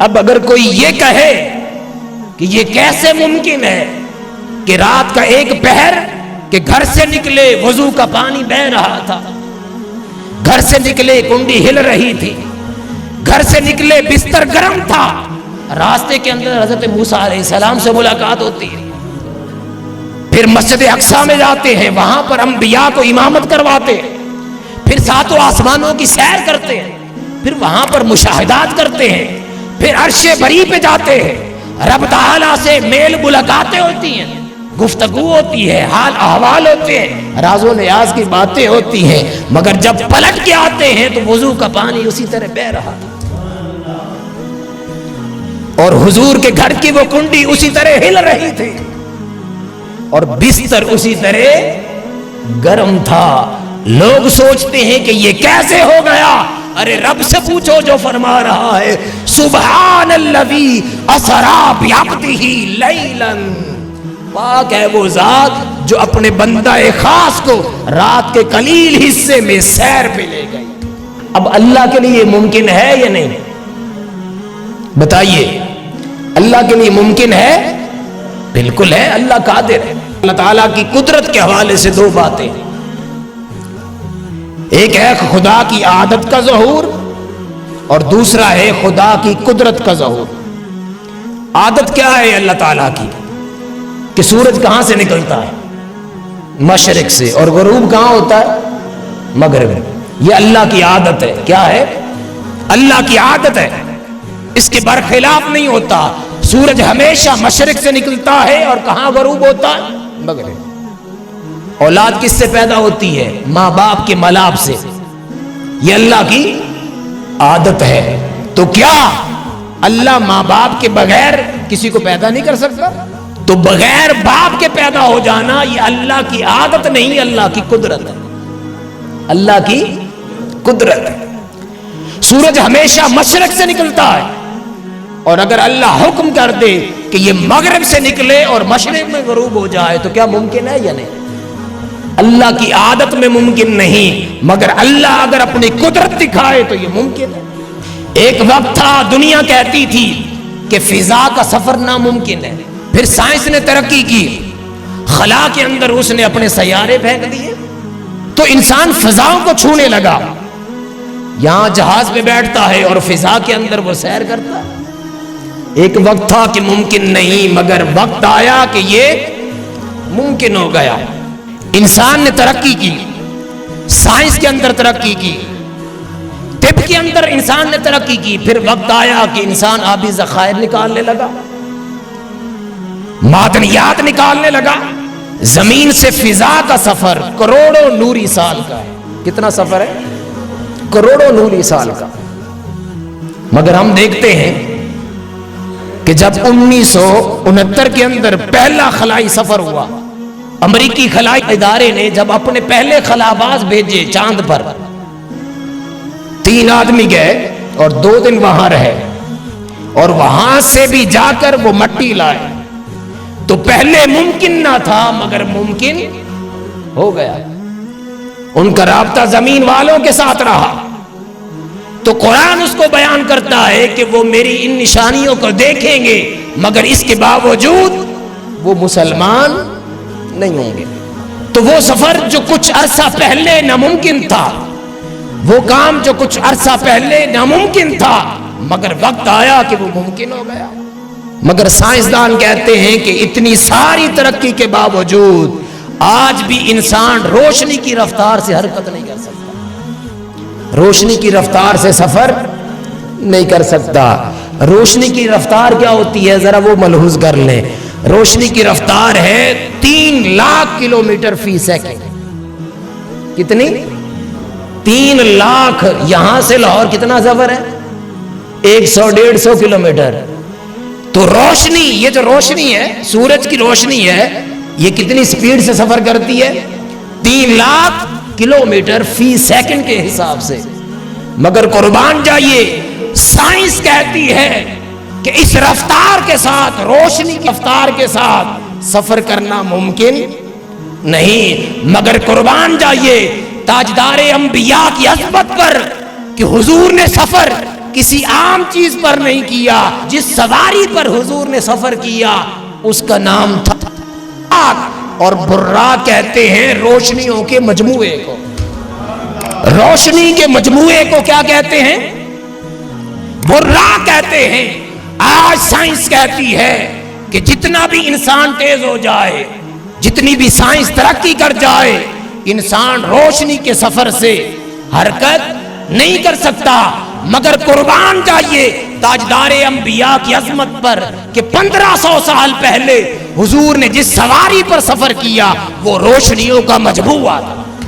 اب اگر کوئی یہ کہے کہ یہ کیسے ممکن ہے کہ رات کا ایک پہر کہ گھر سے نکلے وضو کا پانی بہ رہا تھا، گھر سے نکلے کنڈی ہل رہی تھی، گھر سے نکلے بستر گرم تھا، راستے کے اندر حضرت موسیٰ علیہ السلام سے ملاقات ہوتی ہے، پھر مسجد اقصیٰ میں جاتے ہیں، وہاں پر انبیاء کو امامت کرواتے ہیں، پھر ساتوں آسمانوں کی سیر کرتے ہیں، پھر وہاں پر مشاہدات کرتے ہیں، پھر عرش بری پہ جاتے ہیں، رب تعالیٰ سے میل ملاقاتیں ہوتی ہیں، گفتگو ہوتی ہے، حال احوال ہوتے ہیں، راز و نیاز کی باتیں ہوتی ہیں، مگر جب پلٹ کے آتے ہیں تو وضو کا پانی اسی طرح بہ رہا تھا اور حضور کے گھر کی وہ کنڈی اسی طرح ہل رہی تھی اور بستر اسی طرح گرم تھا۔ لوگ سوچتے ہیں کہ یہ کیسے ہو گیا؟ ارے رب سے پوچھو جو فرما رہا ہے سبحان الذی اسری بعبدہ لیلا، پاک ہے وہ ذات جو اپنے بندہ خاص کو رات کے قلیل حصے میں سیر پہ لے گئی۔ اب اللہ کے لیے ممکن ہے یا نہیں؟ بتائیے، اللہ کے لیے ممکن ہے؟ بالکل ہے، اللہ قادر ہے۔ اللہ تعالیٰ کی قدرت کے حوالے سے دو باتیں، ایک ہے خدا کی عادت کا ظہور اور دوسرا ہے خدا کی قدرت کا ظہور۔ عادت کیا ہے اللہ تعالیٰ کی؟ کہ سورج کہاں سے نکلتا ہے؟ مشرق سے، اور غروب کہاں ہوتا ہے؟ مغرب۔ یہ اللہ کی عادت ہے۔ کیا ہے؟ اللہ کی عادت ہے، اس کے برخلاف نہیں ہوتا۔ سورج ہمیشہ مشرق سے نکلتا ہے اور کہاں غروب ہوتا ہے؟ مغرب۔ اولاد کس سے پیدا ہوتی ہے؟ ماں باپ کے ملاب سے۔ یہ اللہ کی عادت ہے۔ تو کیا اللہ ماں باپ کے بغیر کسی کو پیدا نہیں کر سکتا؟ تو بغیر باپ کے پیدا ہو جانا یہ اللہ کی عادت نہیں، اللہ کی قدرت ہے۔ اللہ کی قدرت ہے۔ سورج ہمیشہ مشرق سے نکلتا ہے اور اگر اللہ حکم کر دے کہ یہ مغرب سے نکلے اور مشرق میں غروب ہو جائے تو کیا ممکن ہے یا نہیں؟ اللہ کی عادت میں ممکن نہیں، مگر اللہ اگر اپنی قدرت دکھائے تو یہ ممکن ہے۔ ایک وقت تھا دنیا کہتی تھی کہ فضا کا سفر ناممکن ہے، پھر سائنس نے ترقی کی، خلا کے اندر اس نے اپنے سیارے پھینک دیے تو انسان فضاؤں کو چھونے لگا، یہاں جہاز پہ بیٹھتا ہے اور فضا کے اندر وہ سیر کرتا ہے۔ ایک وقت تھا کہ ممکن نہیں، مگر وقت آیا کہ یہ ممکن ہو گیا۔ انسان نے ترقی کی، سائنس کے اندر ترقی کی، طب کے اندر انسان نے ترقی کی، پھر وقت آیا کہ انسان آبی ذخائر نکالنے لگا، معدنیات نکالنے لگا۔ زمین سے فضا کا سفر کروڑوں نوری سال کا ہے۔ کتنا سفر ہے؟ کروڑوں نوری سال کا۔ مگر ہم دیکھتے ہیں کہ جب 1969 کے اندر پہلا خلائی سفر ہوا، امریکی خلائی ادارے نے جب اپنے پہلے خلاباز بھیجے چاند پر، 3 آدمی گئے اور 2 دن وہاں رہے اور وہاں سے بھی جا کر وہ مٹی لائے، تو پہلے ممکن نہ تھا مگر ممکن ہو گیا۔ ان کا رابطہ زمین والوں کے ساتھ رہا، تو قرآن اس کو بیان کرتا ہے کہ وہ میری ان نشانیوں کو دیکھیں گے مگر اس کے باوجود وہ مسلمان نہیں ہوں گے۔ تو وہ سفر جو کچھ عرصہ پہلے ناممکن تھا، وہ کام جو کچھ عرصہ پہلے ناممکن تھا، مگر وقت آیا کہ وہ ممکن ہو گیا۔ مگر سائنسدان کہتے ہیں کہ اتنی ساری ترقی کے باوجود آج بھی انسان روشنی کی رفتار سے حرکت نہیں کر سکتا، روشنی کی رفتار سے سفر نہیں کر سکتا۔ روشنی کی رفتار کیا ہوتی ہے ذرا وہ ملحوظ کر لیں۔ روشنی کی رفتار ہے 3 لاکھ کلومیٹر فی سیکنڈ۔ کتنی؟ 3 لاکھ۔ یہاں سے لاہور کتنا سفر ہے؟ 100-150 کلومیٹر۔ تو روشنی، یہ جو روشنی ہے سورج کی روشنی ہے، یہ کتنی سپیڈ سے سفر کرتی ہے؟ 3 لاکھ کلومیٹر فی سیکنڈ کے حساب سے۔ مگر قربان جائیے، سائنس کہتی ہے کہ اس رفتار کے ساتھ، روشنی کی رفتار کے ساتھ سفر کرنا ممکن نہیں۔ مگر قربان جائیے تاجدار انبیاء کی عظمت پر کہ حضور نے سفر کسی عام چیز پر نہیں کیا. جس سواری پر حضور نے سفر کیا اس کا نام تھا براق. اور براق کہتے ہیں روشنیوں کے مجموعے کو. روشنی کے مجموعے کو کیا کہتے ہیں؟ براق کہتے ہیں. آج سائنس کہتی ہے کہ جتنا بھی انسان تیز ہو جائے، جتنی بھی سائنس ترقی کر جائے، انسان روشنی کے سفر سے حرکت نہیں کر سکتا. مگر قربان جائیے تاجدار انبیاء کی عظمت پر کہ 1500 سال پہلے حضور نے جس سواری پر سفر کیا وہ روشنیوں کا مجموعہ تھا.